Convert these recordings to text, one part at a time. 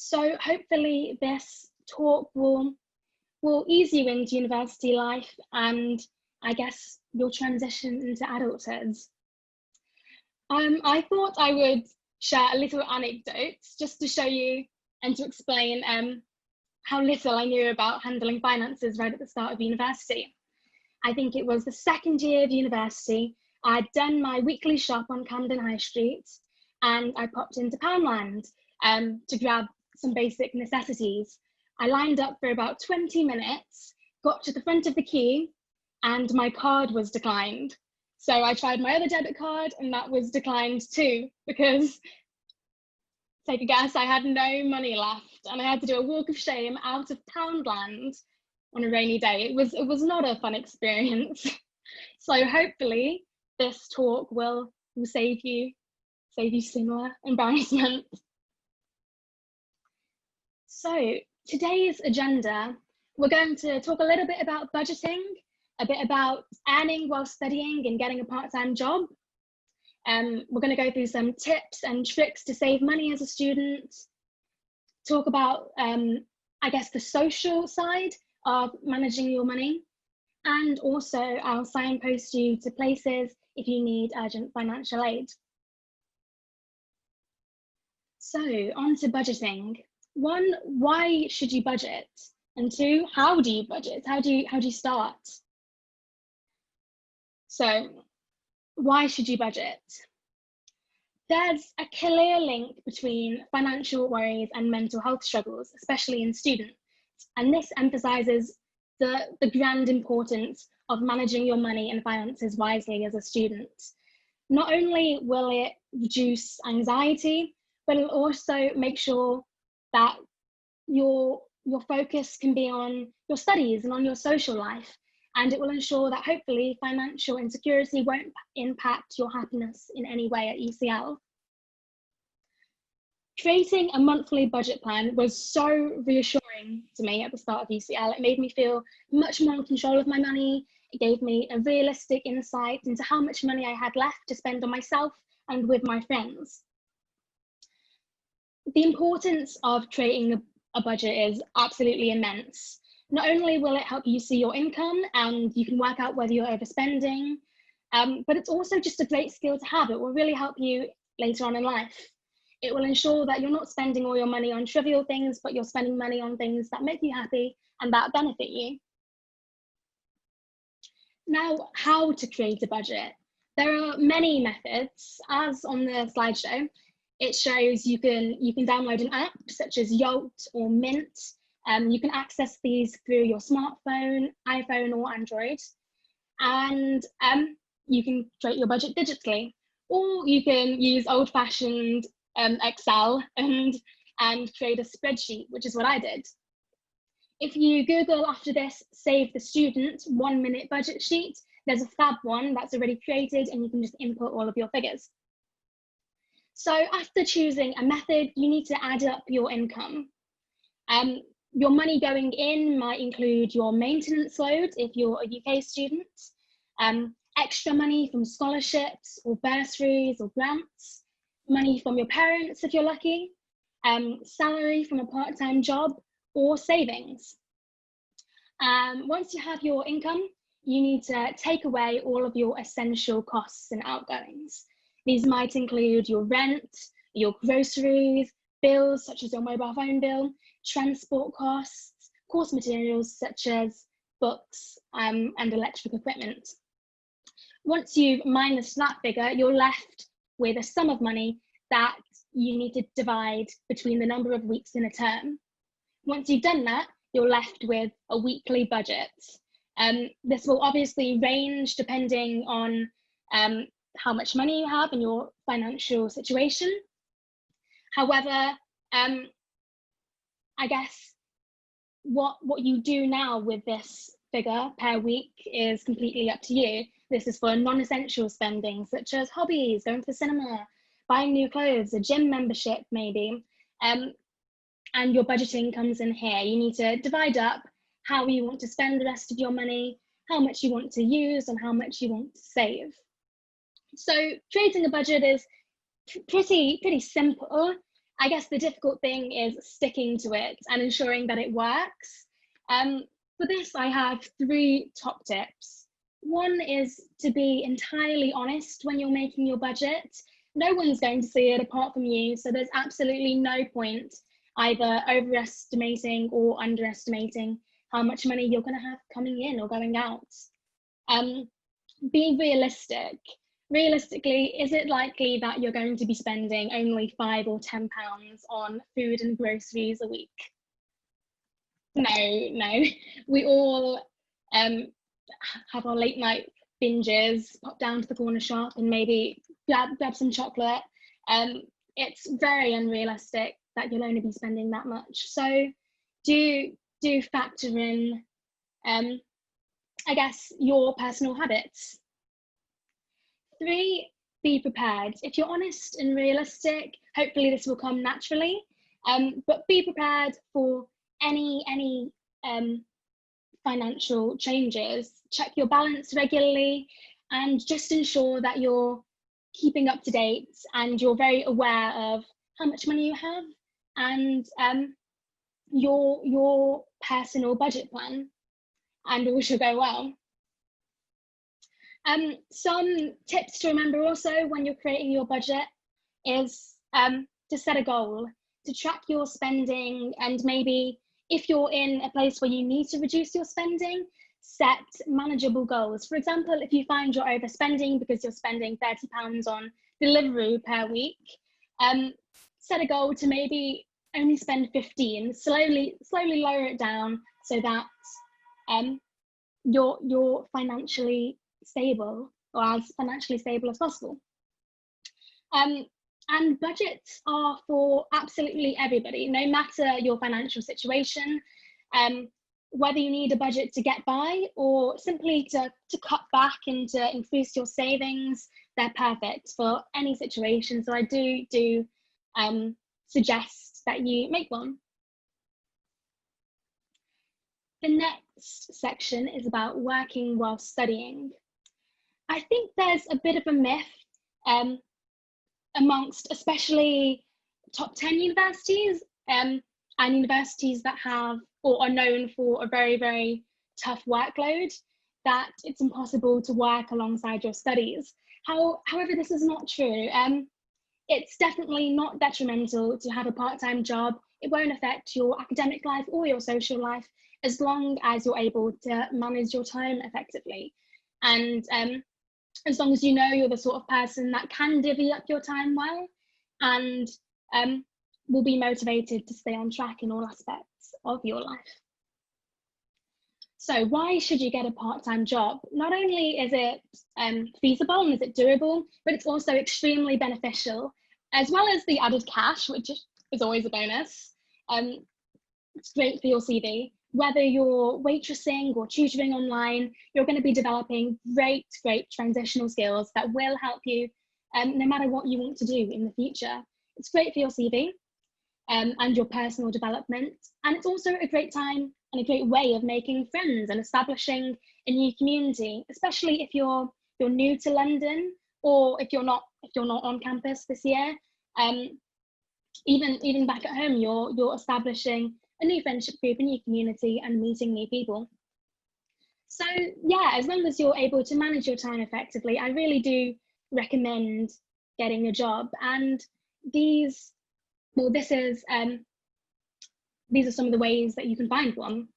So hopefully this talk will ease you into university life and I guess your transition into adulthood. I thought I would share a little anecdote just to show you and to explain how little I knew about handling finances right at the start of university. I think it was the second year of university. I'd done my weekly shop on Camden High Street and I popped into Poundland to grab some basic necessities. I lined up for about 20 minutes, got to the front of the queue, and my card was declined. So I tried my other debit card and that was declined too, because take a guess, I had no money left and I had to do a walk of shame out of Poundland on a rainy day. It was not a fun experience. So hopefully this talk will save you similar embarrassment. So today's agenda, we're going to talk a little bit about budgeting, a bit about earning while studying and getting a part-time job. We're going to go through some tips and tricks to save money as a student, talk about, I guess, the social side of managing your money, and also I'll signpost you to places if you need urgent financial aid. So on to budgeting. One, why should you budget? And two, how do you budget? How do you start? So why should you budget? There's a clear link between financial worries and mental health struggles, especially in students. And this emphasizes the grand importance of managing your money and finances wisely as a student. Not only will it reduce anxiety, but it'll also make sure that your focus can be on your studies and on your social life. And it will ensure that hopefully financial insecurity won't impact your happiness in any way at UCL. Creating a monthly budget plan was so reassuring to me at the start of UCL. It made me feel much more in control of my money. It gave me a realistic insight into how much money I had left to spend on myself and with my friends. The importance of creating a budget is absolutely immense. Not only will it help you see your income and you can work out whether you're overspending, but it's also just a great skill to have. It will really help you later on in life. It will ensure that you're not spending all your money on trivial things, but you're spending money on things that make you happy and that benefit you. Now, how to create a budget? There are many methods. As on the slideshow, it shows you can download an app such as Yolt or Mint. You can access these through your smartphone, iPhone or Android. And you can create your budget digitally. Or you can use old-fashioned Excel and create a spreadsheet, which is what I did. If you Google after this, save the student 1 minute budget sheet, there's a fab one that's already created and you can just input all of your figures. So after choosing a method, you need to add up your income. Your money going in might include your maintenance load if you're a UK student, extra money from scholarships or bursaries or grants, money from your parents if you're lucky, salary from a part-time job, or savings. Once you have your income, you need to take away all of your essential costs and outgoings. These might include your rent, your groceries, bills such as your mobile phone bill, transport costs, course materials such as books and electric equipment. Once you've minused that figure, you're left with a sum of money that you need to divide between the number of weeks in a term. Once you've done that, you're left with a weekly budget. This will obviously range depending on how much money you have and your financial situation. However, I guess what you do now with this figure per week is completely up to you. This is for non-essential spending, such as hobbies, going to the cinema, buying new clothes, a gym membership maybe. And your budgeting comes in here. You need to divide up how you want to spend the rest of your money, how much you want to use and how much you want to save. So creating a budget is pretty simple. I guess the difficult thing is sticking to it and ensuring that it works. For this, I have 3 top tips. One is to be entirely honest when you're making your budget. No one's going to see it apart from you, so there's absolutely no point either overestimating or underestimating how much money you're going to have coming in or going out. Be realistic. Realistically, is it likely that you're going to be spending only £5 or £10 on food and groceries a week? No. We all have our late night binges, pop down to the corner shop and maybe grab some chocolate. It's very unrealistic that you'll only be spending that much. So do factor in, I guess, your personal habits. 3, be prepared. If you're honest and realistic, hopefully this will come naturally, but be prepared for any financial changes. Check your balance regularly and just ensure that you're keeping up to date and you're very aware of how much money you have and your personal budget plan, and all should go well. Some tips to remember also when you're creating your budget is to set a goal, to track your spending, and maybe if you're in a place where you need to reduce your spending, set manageable goals. For example, if you find you're overspending because you're spending £30 on delivery per week, set a goal to maybe only spend 15, slowly lower it down so that you're financially stable, or as financially stable as possible. And budgets are for absolutely everybody, no matter your financial situation. Whether you need a budget to get by or simply to cut back and to increase your savings, they're perfect for any situation. So I do suggest that you make one. The next section is about working while studying. I think there's a bit of a myth amongst especially top 10 universities and universities that have or are known for a very, very tough workload, that it's impossible to work alongside your studies. However, this is not true. It's definitely not detrimental to have a part-time job. It won't affect your academic life or your social life as long as you're able to manage your time effectively. And as long as you know you're the sort of person that can divvy up your time well and will be motivated to stay on track in all aspects of your life. So why should you get a part-time job? Not only is it feasible and is it doable, but it's also extremely beneficial, as well as the added cash, which is always a bonus. It's great for your CV. Whether you're waitressing or tutoring online, you're going to be developing great transitional skills that will help you no matter what you want to do in the future. It's great for your CV and your personal development. And it's also a great time and a great way of making friends and establishing a new community, especially if you're new to London or if you're not on campus this year. Even back at home, you're establishing a new friendship group, a new community, and meeting new people. So yeah, as long as you're able to manage your time effectively, I really do recommend getting a job. And these are some of the ways that you can find one.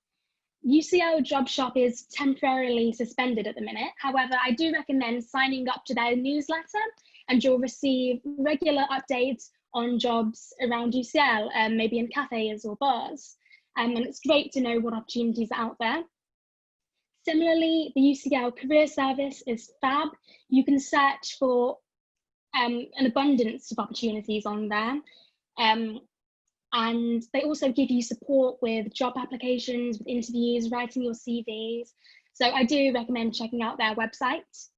UCL Job Shop is temporarily suspended at the minute. However, I do recommend signing up to their newsletter and you'll receive regular updates on jobs around UCL, maybe in cafes or bars. And it's great to know what opportunities are out there. Similarly, the UCL Career Service is fab. You can search for an abundance of opportunities on there. And they also give you support with job applications, with interviews, writing your CVs. So I do recommend checking out their website.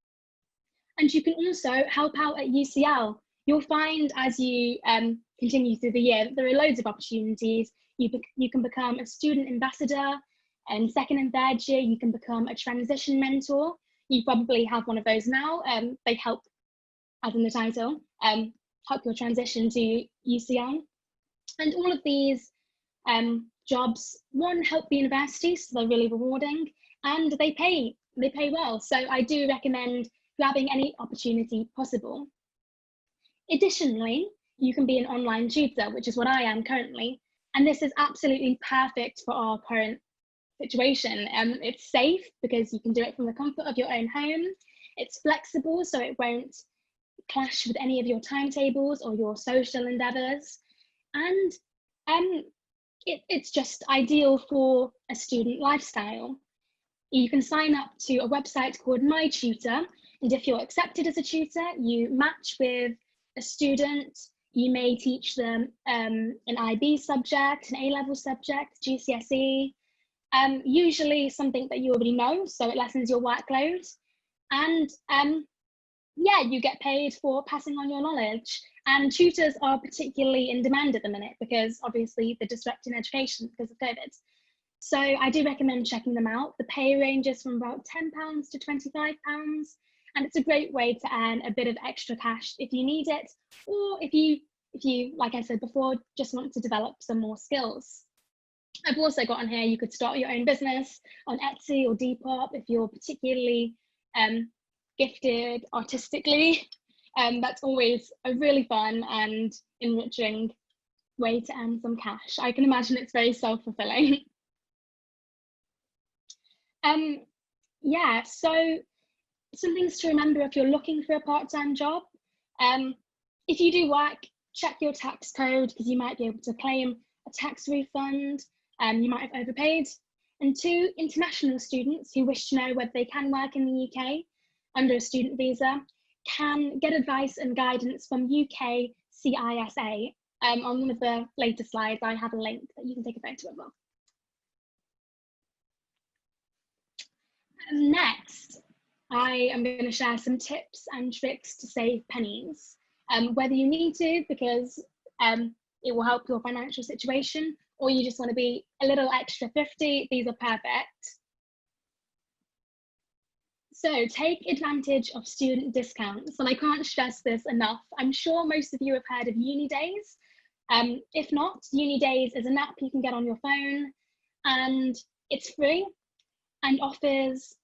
And you can also help out at UCL. You'll find as you continue through the year that there are loads of opportunities. You can become a student ambassador, and second and third year you can become a transition mentor. You probably have one of those now. They help, as in the title, help your transition to UCL. And all of these jobs, one, help the university, so they're really rewarding, and they pay well. So I do recommend grabbing any opportunity possible. Additionally, you can be an online tutor, which is what I am currently, and this is absolutely perfect for our current situation. It's safe because you can do it from the comfort of your own home. It's flexible, so it won't clash with any of your timetables or your social endeavours. And it's just ideal for a student lifestyle. You can sign up to a website called My Tutor, and if you're accepted as a tutor, you match with a student. You may teach them an IB subject, an A-level subject, GCSE, usually something that you already know, so it lessens your workload. And yeah, you get paid for passing on your knowledge. And tutors are particularly in demand at the minute because obviously the disrupting education because of COVID. So I do recommend checking them out. The pay ranges from about £10 to £25, and it's a great way to earn a bit of extra cash if you need it, or if you, like I said before, just want to develop some more skills. I've also got on here, you could start your own business on Etsy or Depop if you're particularly gifted artistically. That's always a really fun and enriching way to earn some cash. I can imagine it's very self-fulfilling. Yeah, so some things to remember if you're looking for a part-time job. If you do work, check your tax code because you might be able to claim a tax refund. You might have overpaid. And 2, international students who wish to know whether they can work in the UK under a student visa can get advice and guidance from UK CISA. On one of the later slides, I have a link that you can take a photo of. Next, I am going to share some tips and tricks to save pennies, whether you need to because it will help your financial situation, or you just want to be a little extra thrifty. These are perfect. So take advantage of student discounts, and I can't stress this enough. I'm sure most of you have heard of Uni Days. If not, Uni Days is an app you can get on your phone, and it's free and offers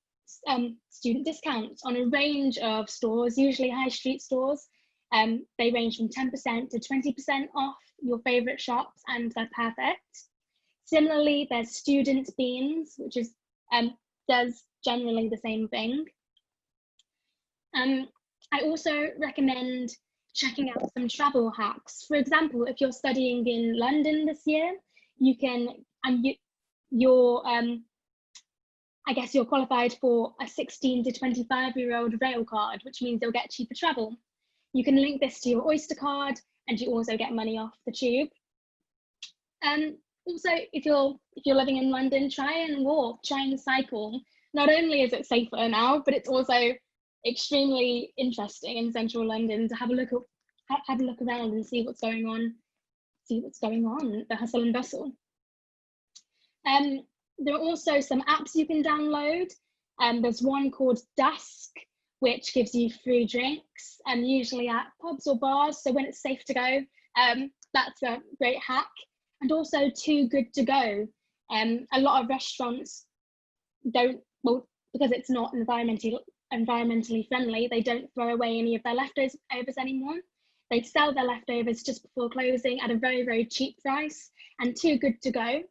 student discounts on a range of stores, usually high street stores. They range from 10% to 20% off your favourite shops, and they're perfect. Similarly, there's Student Beans, which is does generally the same thing. I also recommend checking out some travel hacks. For example, if you're studying in London this year, you can, I guess you're qualified for a 16 to 25-year-old rail card, which means you'll get cheaper travel. You can link this to your Oyster card, and you also get money off the tube. Also, if you're living in London, try and walk, try and cycle. Not only is it safer now, but it's also extremely interesting in central London to have a look around and see what's going on, the hustle and bustle. There are also some apps you can download. There's one called Dusk, which gives you free drinks, usually at pubs or bars. So when it's safe to go, that's a great hack. And also Too Good To Go. A lot of restaurants don't, well, because it's not environmentally friendly, they don't throw away any of their leftovers anymore. They sell their leftovers just before closing at a very, very cheap price. And Too Good To Go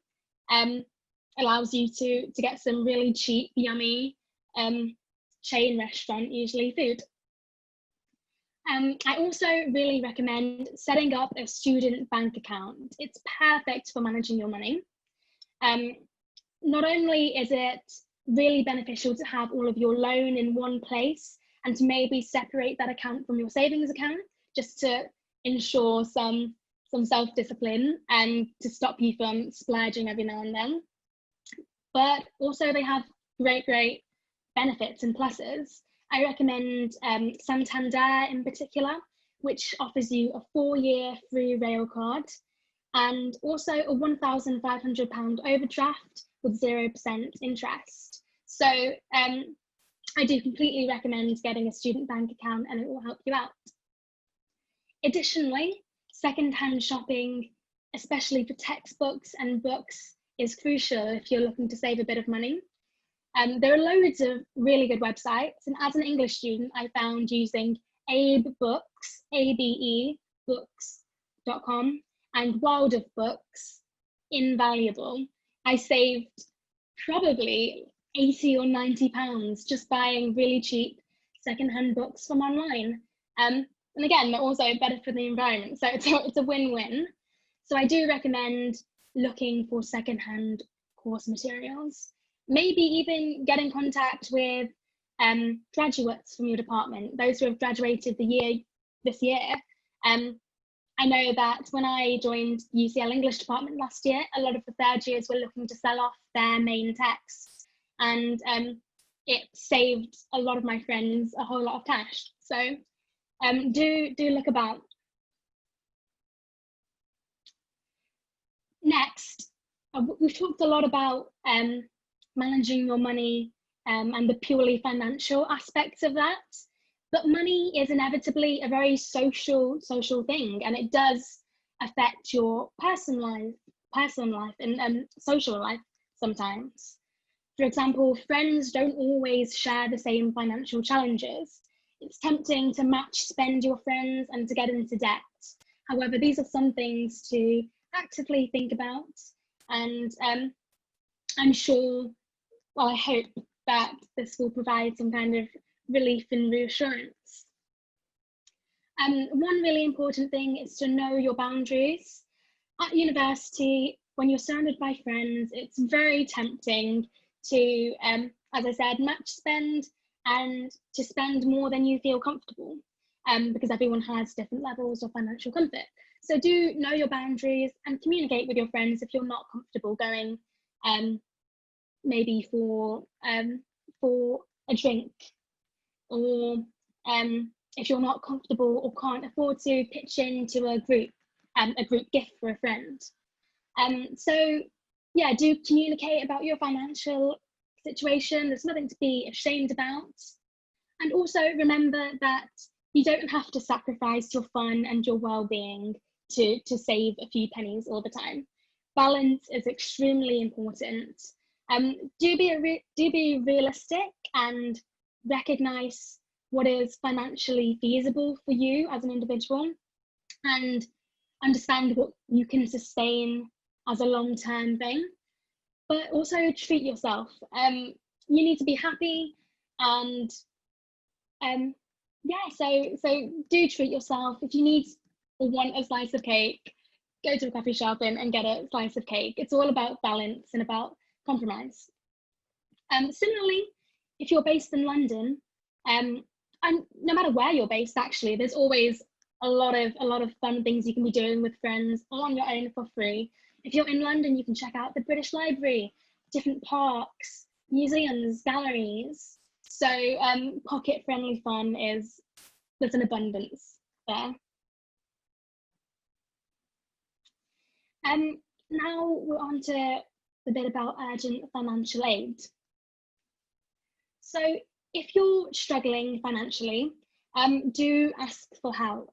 allows you to get some really cheap, yummy chain restaurant, usually food. I also really recommend setting up a student bank account. It's perfect for managing your money. Not only is it really beneficial to have all of your loan in one place and to maybe separate that account from your savings account, just to ensure some self-discipline and to stop you from splurging every now and then. But also they have great benefits and pluses. I recommend Santander in particular, which offers you a 4-year free rail card and also a £1,500 overdraft with 0% interest. So I do completely recommend getting a student bank account, and it will help you out. Additionally, second-hand shopping especially for textbooks and books, is crucial if you're looking to save a bit of money. There are loads of really good websites, and as an English student, I found using Abe Books, ABE books.com, and World of Books invaluable. I saved probably 80 or 90 pounds just buying really cheap secondhand books from online. And again, they're also better for the environment, so it's a win-win. So I do recommend looking for secondhand course materials. Maybe even get in contact with graduates from your department, those who have graduated this year. I know that when I joined UCL English department last year, a lot of the third years were looking to sell off their main texts, and it saved a lot of my friends a whole lot of cash. So do look about. Next, we've talked a lot about managing your money and the purely financial aspects of that. But money is inevitably a very social thing, and it does affect your personal life and social life sometimes. For example, friends don't always share the same financial challenges. It's tempting to match spend your friends and to get into debt. However, these are some things to actively think about, and I'm sure, well, I hope that this will provide some kind of relief and reassurance. One really important thing is to know your boundaries. At university, when you're surrounded by friends, it's very tempting to, as I said, match spend and to spend more than you feel comfortable, because everyone has different levels of financial comfort. So do know your boundaries and communicate with your friends if you're not comfortable going maybe for a drink, or if you're not comfortable or can't afford to pitch into a group gift for a friend. So yeah, do communicate about your financial situation. There's nothing to be ashamed about. And also remember that you don't have to sacrifice your fun and your well-being to save a few pennies all the time. Balance is extremely important. Do be realistic and recognize what is financially feasible for you as an individual, and understand what you can sustain as a long-term thing. But also treat yourself. You need to be happy, and yeah, so do treat yourself. If you need or want a slice of cake, go to a coffee shop and get a slice of cake. It's all about balance and about compromise. Similarly, if you're based in London, and no matter where you're based, actually, there's always a lot of fun things you can be doing with friends or on your own for free. If you're in London, you can check out the British Library, different parks, museums, galleries. So pocket-friendly fun there's an abundance there. Now we're on to the bit about urgent financial aid. So if you're struggling financially, do ask for help.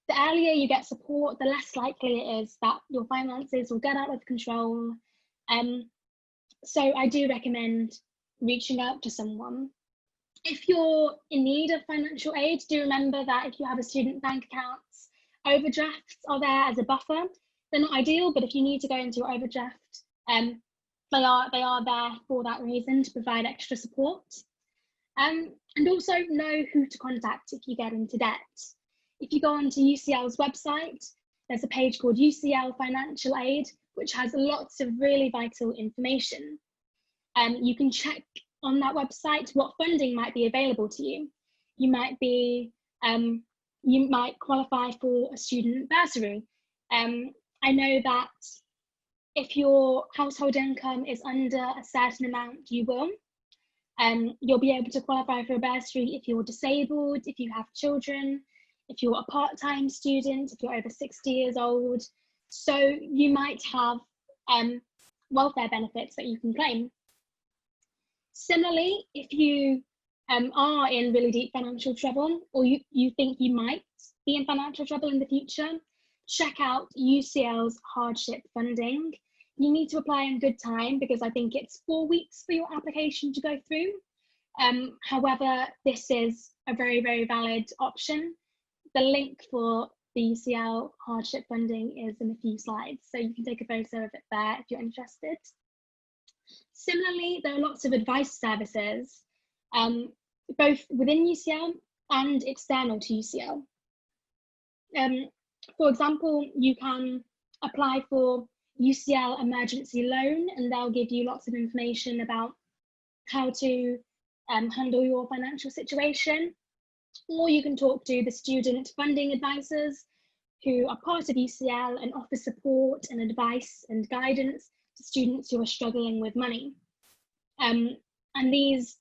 The earlier you get support, the less likely it is that your finances will get out of control. So I do recommend reaching out to someone. If you're in need of financial aid, do remember that if you have a student bank account, overdrafts are there as a buffer. They're not ideal, but if you need to go into your overdraft, they are there for that reason, to provide extra support. And also know who to contact if you get into debt. If you go onto UCL's website, there's a page called UCL Financial Aid, which has lots of really vital information. You can check on that website what funding might be available to you. You might qualify for a student bursary. I know that if your household income is under a certain amount, you will. You'll be able to qualify for a bursary if you're disabled, if you have children, if you're a part-time student, if you're over 60 years old. So you might have welfare benefits that you can claim. Similarly, if you are in really deep financial trouble, or you think you might be in financial trouble in the future, check out UCL's hardship funding. You need to apply in good time because I think it's 4 weeks for your application to go through. However, this is a very, very valid option. The link for the UCL hardship funding is in a few slides, so you can take a photo of it there if you're interested. Similarly, there are lots of advice services, both within UCL and external to UCL. For example, you can apply for UCL emergency loan, and they'll give you lots of information about how to handle your financial situation. Or you can talk to the student funding advisors who are part of UCL and offer support and advice and guidance to students who are struggling with money. And these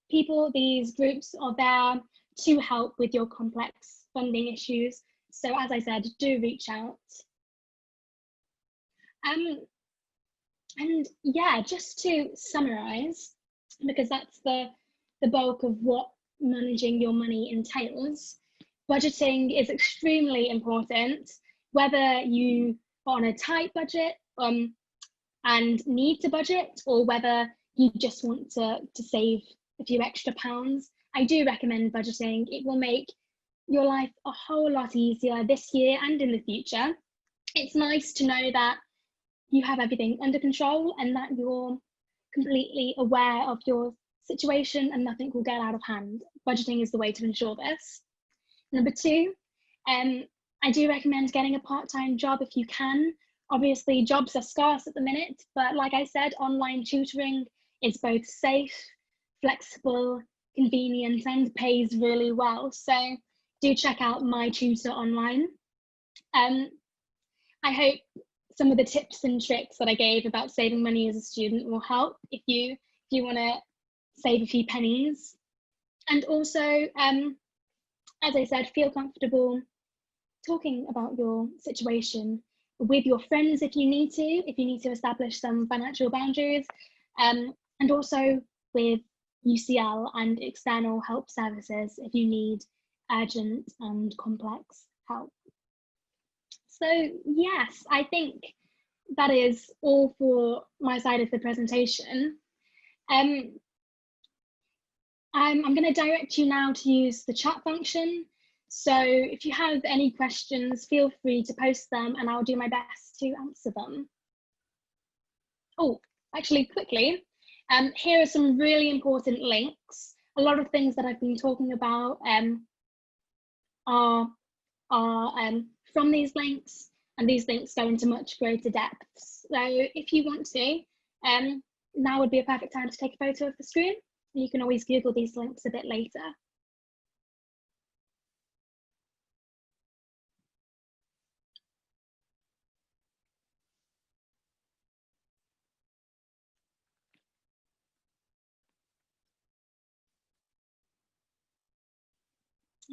people, these groups are there to help with your complex funding issues. So as I said, do reach out. And yeah, just to summarize, because that's the bulk of what managing your money entails, budgeting is extremely important, whether you are on a tight budget and need to budget, or whether you just want to save a few extra pounds. I do recommend budgeting. It will make your life a whole lot easier this year and in the future. It's nice to know that you have everything under control and that you're completely aware of your situation and nothing will get out of hand. Budgeting is the way to ensure this. Number two, I do recommend getting a part-time job if you can. Obviously, jobs are scarce at the minute, but like I said, online tutoring is both safe, flexible, convenient, and pays really well. So do check out My Tutor online. I hope some of the tips and tricks that I gave about saving money as a student will help if you want to save a few pennies. And also, as I said, feel comfortable talking about your situation with your friends if you need to establish some financial boundaries, and also with UCL and external help services if you need urgent and complex help. So yes, I think that is all for my side of the presentation. I'm going to direct you now to use the chat function. So if you have any questions, feel free to post them and I'll do my best to answer them. Oh, actually, quickly, here are some really important links. A lot of things that I've been talking about are from these links, and these links go into much greater depth. So if you want to, now would be a perfect time to take a photo of the screen. You can always Google these links a bit later.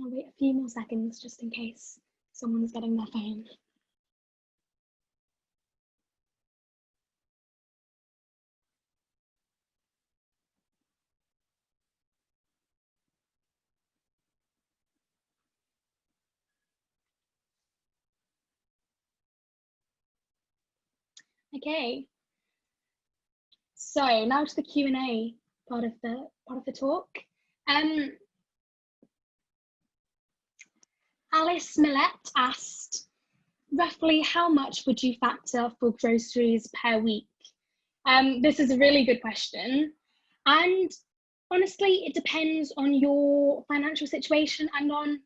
I'll wait a few more seconds just in case someone's getting their phone. Okay, so now to the Q&A part of the talk. Alice Millett asked, roughly how much would you factor for groceries per week? This is a really good question. And honestly, it depends on your financial situation and on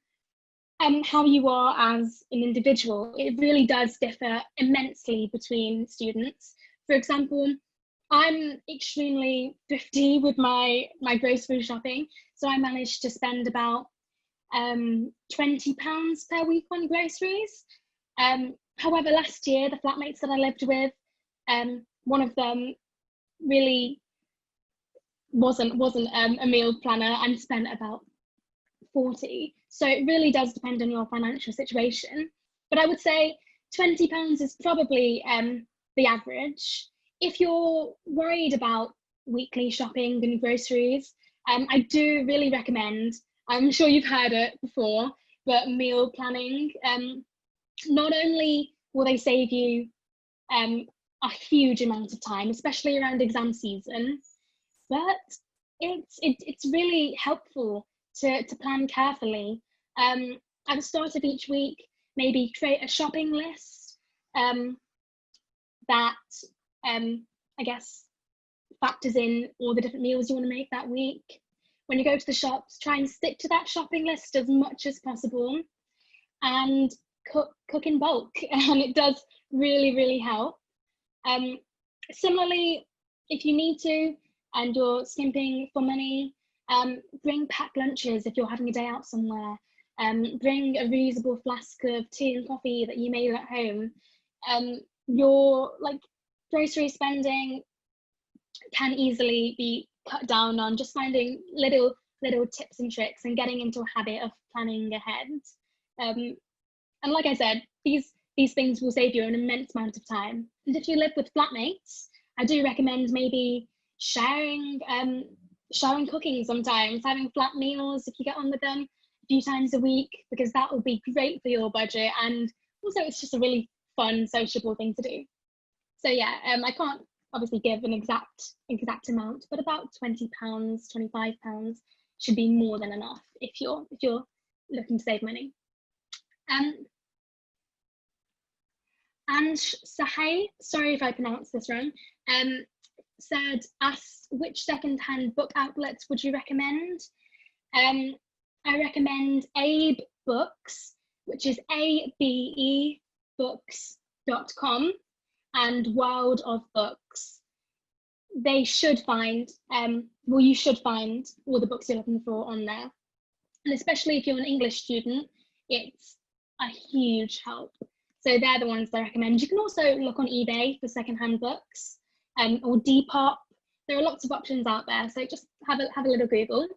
how you are as an individual. It really does differ immensely between students. For example, I'm extremely thrifty with my grocery shopping. So I managed to spend about £20 per week on groceries. However, last year, the flatmates that I lived with, one of them really wasn't a meal planner and spent about 40. So it really does depend on your financial situation. But I would say £20 is probably the average. If you're worried about weekly shopping and groceries, I do really recommend, I'm sure you've heard it before, but meal planning. Not only will they save you a huge amount of time, especially around exam season, but it's really helpful to plan carefully. At the start of each week, maybe create a shopping list that I guess factors in all the different meals you want to make that week. When you go to the shops, try and stick to that shopping list as much as possible, and cook in bulk, and it does really help. Similarly, if you need to and you're skimping for money, bring packed lunches if you're having a day out somewhere. Bring a reusable flask of tea and coffee that you made at home. Your grocery spending can easily be cut down on just finding little tips and tricks and getting into a habit of planning ahead. And like I said, these things will save you an immense amount of time. And if you live with flatmates, I do recommend maybe sharing cooking sometimes, having flat meals if you get on with them a few times a week, because that will be great for your budget, and also it's just a really fun, sociable thing to do. So yeah, I can't obviously give an exact amount, but about £20, £25 should be more than enough if you're looking to save money. And Sahai, sorry if I pronounced this wrong, asked which second-hand book outlets would you recommend? I recommend Abe Books, which is abebooks.com, and World of Books. They should find, you should find all the books you're looking for on there. And especially if you're an English student, it's a huge help. So they're the ones I recommend. You can also look on eBay for secondhand books, or Depop. There are lots of options out there, so just have a little Google.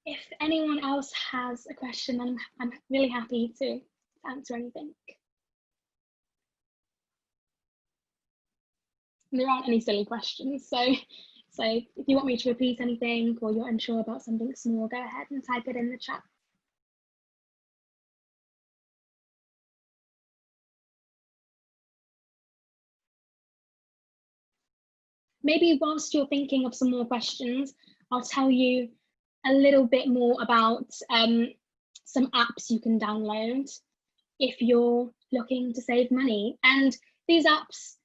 If anyone else has a question, I'm really happy to answer anything. There aren't any silly questions, so if you want me to repeat anything or you're unsure about something small, go ahead and type it in the chat. Maybe whilst you're thinking of some more questions, I'll tell you a little bit more about some apps you can download if you're looking to save money. And these apps,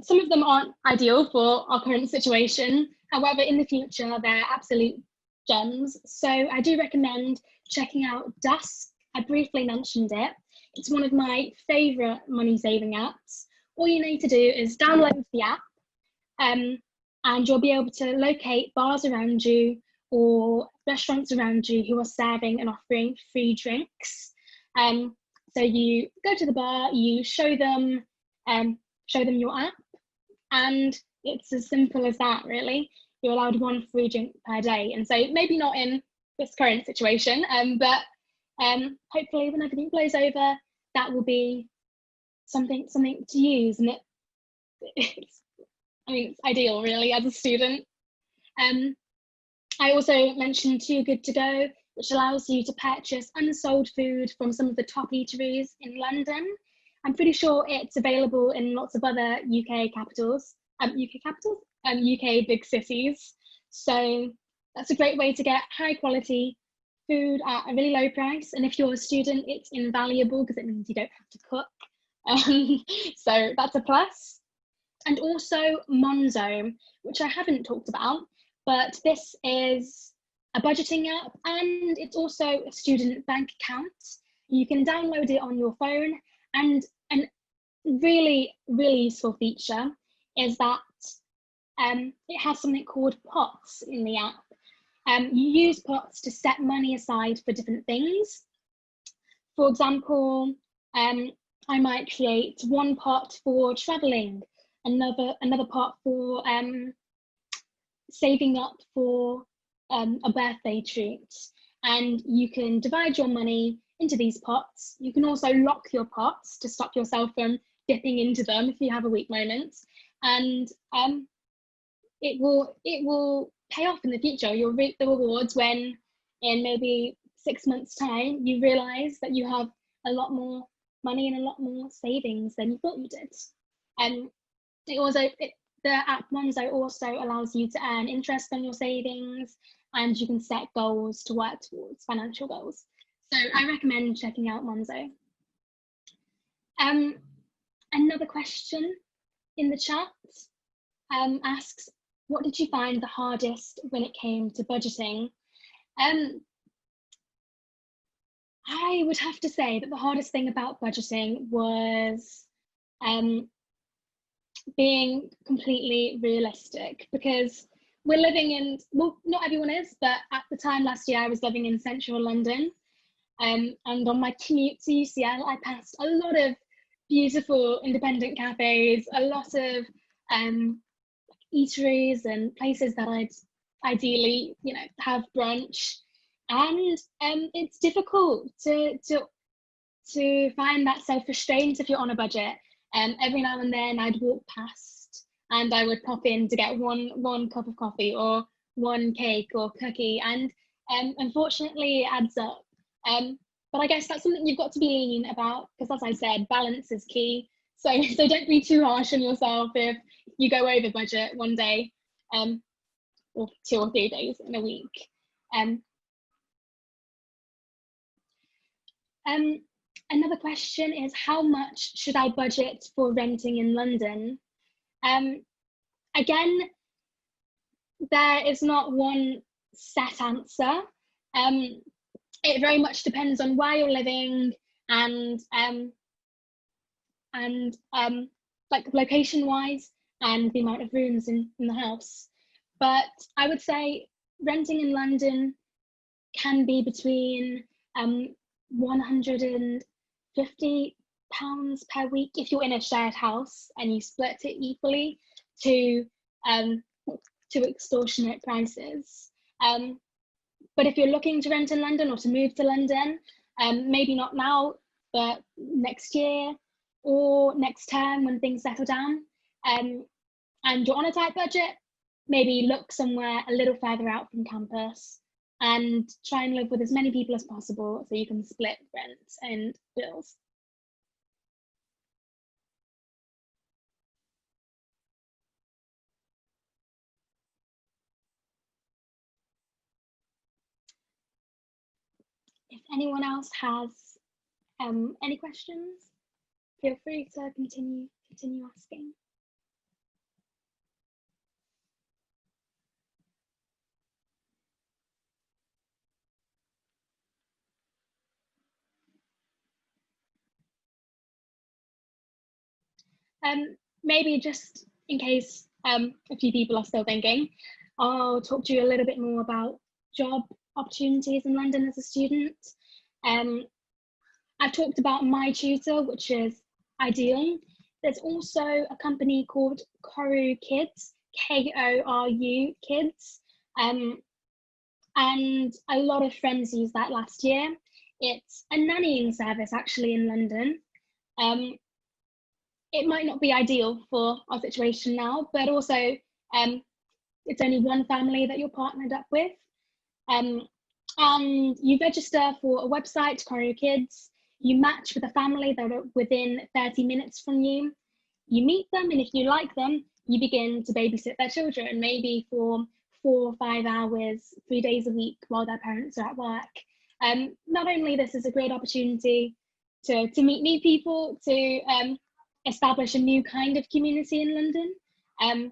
some of them aren't ideal for our current situation. However, in the future, they're absolute gems. So I do recommend checking out Dusk. I briefly mentioned it. It's one of my favorite money saving apps. All you need to do is download the app, and you'll be able to locate bars around you or restaurants around you who are serving and offering free drinks. So you go to the bar, you show them your app, and it's as simple as that, really. You're allowed one free drink per day. And so maybe not in this current situation, but hopefully when everything blows over, that will be something to use. And it's ideal, really, as a student. I also mentioned Too Good To Go, which allows you to purchase unsold food from some of the top eateries in London. I'm pretty sure it's available in lots of other UK big cities. So that's a great way to get high quality food at a really low price. And if you're a student, it's invaluable because it means you don't have to cook. So that's a plus. And also Monzo, which I haven't talked about, but this is a budgeting app, and it's also a student bank account. You can download it on your phone, and a really useful feature is that it has something called pots in the app. You use pots to set money aside for different things. For example, I might create one pot for traveling, another pot for saving up for a birthday treat. And you can divide your money into these pots. You can also lock your pots to stop yourself from dipping into them if you have a weak moment. And it will pay off in the future. You'll reap the rewards when in maybe 6 months' time, you realise that you have a lot more money and a lot more savings than you thought you did. And the app Monzo also allows you to earn interest on your savings, and you can set goals to work towards financial goals. So I recommend checking out Monzo. Another question in the chat asks, what did you find the hardest when it came to budgeting? I would have to say that the hardest thing about budgeting was being completely realistic, because we're living in, well, not everyone is, but at the time last year I was living in central London, and on my commute to UCL I passed a lot of beautiful independent cafes, a lot of eateries and places that I'd ideally, you know, have brunch, and it's difficult to find that self-restraint if you're on a budget. Every now and then I'd walk past and I would pop in to get one cup of coffee or one cake or cookie, and unfortunately it adds up. But I guess that's something you've got to be lean about, because as I said, balance is key. So don't be too harsh on yourself if you go over budget one day, or 2 or 3 days in a week. Another question is, how much should I budget for renting in London? Again, there is not one set answer. It very much depends on where you're living and like location wise and the amount of rooms in the house. But I would say renting in London can be between £150 per week if you're in a shared house and you split it equally, to extortionate prices. But if you're looking to rent in London or to move to London, maybe not now, but next year or next term when things settle down, and you're on a tight budget, maybe look somewhere a little further out from campus and try and live with as many people as possible so you can split rent and bills. If anyone else has any questions, feel free to continue asking. Maybe just in case a few people are still thinking, I'll talk to you a little bit more about job opportunities in London as a student. I've talked about My Tutor, which is ideal. There's also a company called Koru Kids, Koru Kids, and a lot of friends used that last year. It's a nannying service actually in London. It might not be ideal for our situation now, but also it's only one family that you're partnered up with. And you register for a website, Koru Kids, you match with a family that are within 30 minutes from you, you meet them, and if you like them, you begin to babysit their children, maybe for 4 or 5 hours, 3 days a week while their parents are at work. Not only this is a great opportunity to meet new people, to establish a new kind of community in London, and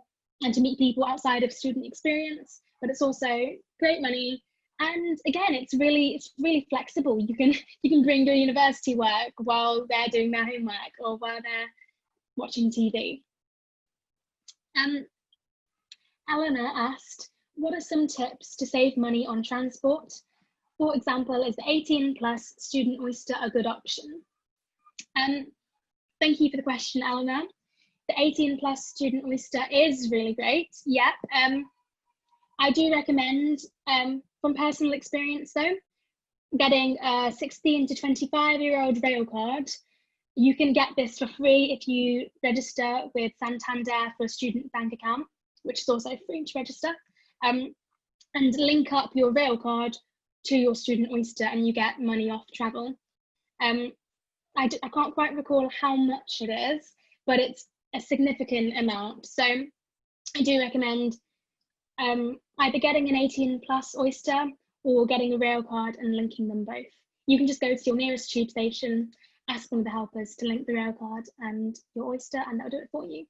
to meet people outside of student experience, but it's also great money. And again, it's really flexible. You can bring your university work while they're doing their homework or while they're watching TV. Eleanor asked, what are some tips to save money on transport? For example, is the 18+ student Oyster a good option? Thank you for the question, Eleanor. The 18+ student Oyster is really great. Yeah, I do recommend, from personal experience though, getting a 16 to 25-year-old rail card. You can get this for free if you register with Santander for a student bank account, which is also free to register, and link up your rail card to your student oyster and you get money off travel. I can't quite recall how much it is, but it's a significant amount. So I do recommend either getting an 18 plus oyster or getting a rail card and linking them both. You can just go to your nearest tube station, ask one of the helpers to link the rail card and your oyster, and they'll do it for you.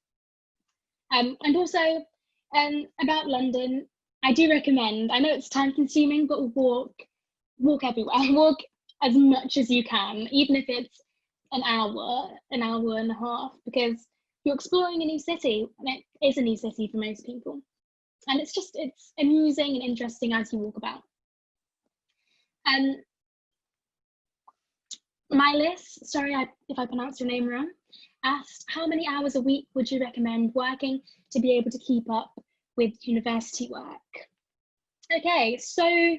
And also about London, I do recommend, I know it's time consuming, but walk everywhere, walk as much as you can, even if it's an hour and a half, because you're exploring a new city, and it is a new city for most people. And it's amusing and interesting as you walk about. My list, sorry if I pronounced your name wrong, asked how many hours a week would you recommend working to be able to keep up with university work? Okay, so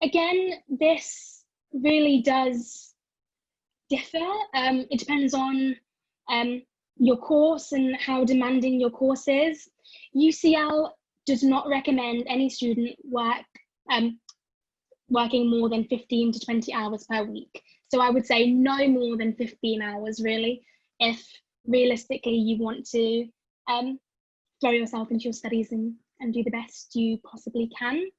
again, this really does differ. It depends on your course and how demanding your course is. UCL does not recommend any student working more than 15 to 20 hours per week. So I would say no more than 15 hours really, if realistically you want to throw yourself into your studies and do the best you possibly can.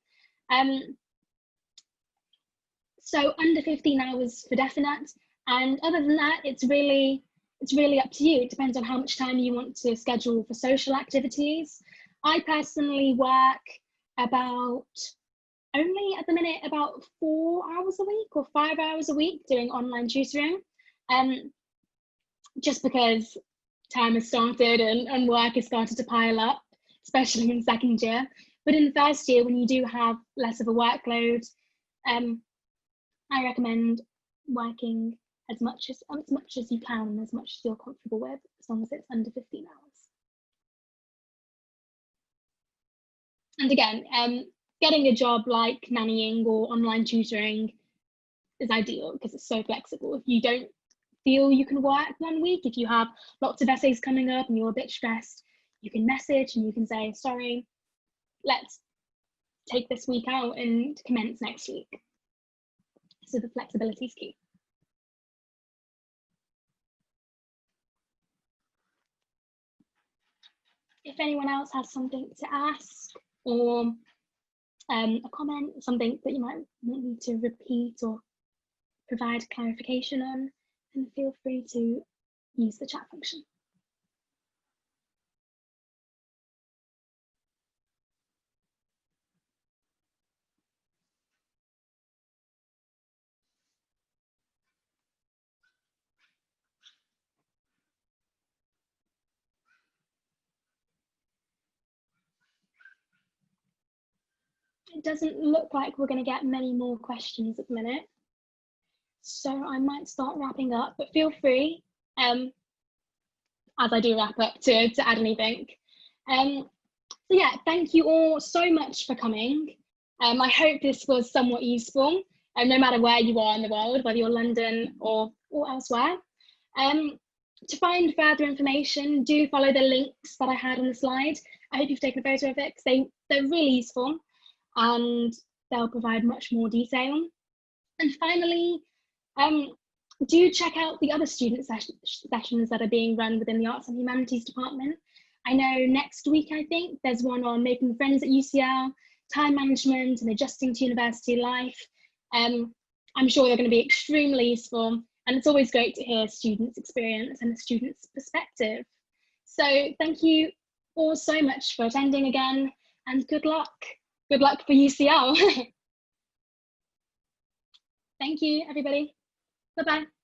So under 15 hours for definite, and other than that, it's really up to you. It depends on how much time you want to schedule for social activities. I personally work only at the minute about 4 hours a week or 5 hours a week doing online tutoring, just because term has started and work has started to pile up, especially in second year. But in the first year, when you do have less of a workload, I recommend working as much as you can and as much as you're comfortable with, as long as it's under 15 hours. And again, getting a job like nannying or online tutoring is ideal because it's so flexible. If you don't feel you can work 1 week, if you have lots of essays coming up and you're a bit stressed, you can message and you can say, sorry, let's take this week out and commence next week. So the flexibility is key. If anyone else has something to ask or a comment, something that you might want me to repeat or provide clarification on, then feel free to use the chat function. It doesn't look like we're going to get many more questions at the minute, so I might start wrapping up, but feel free, as I do wrap up, to add anything. So yeah, thank you all so much for coming. I hope this was somewhat useful, no matter where you are in the world, whether you're London or elsewhere. To find further information, do follow the links that I had on the slide. I hope you've taken a photo of it because they're really useful and they'll provide much more detail. And finally, do check out the other student sessions that are being run within the Arts and Humanities department. I know next week, I think, there's one on making friends at UCL, time management and adjusting to university life. I'm sure they're going to be extremely useful, and it's always great to hear students' experience and the students' perspective. So thank you all so much for attending again, and good luck. Good luck for UCL. Thank you, everybody. Bye-bye.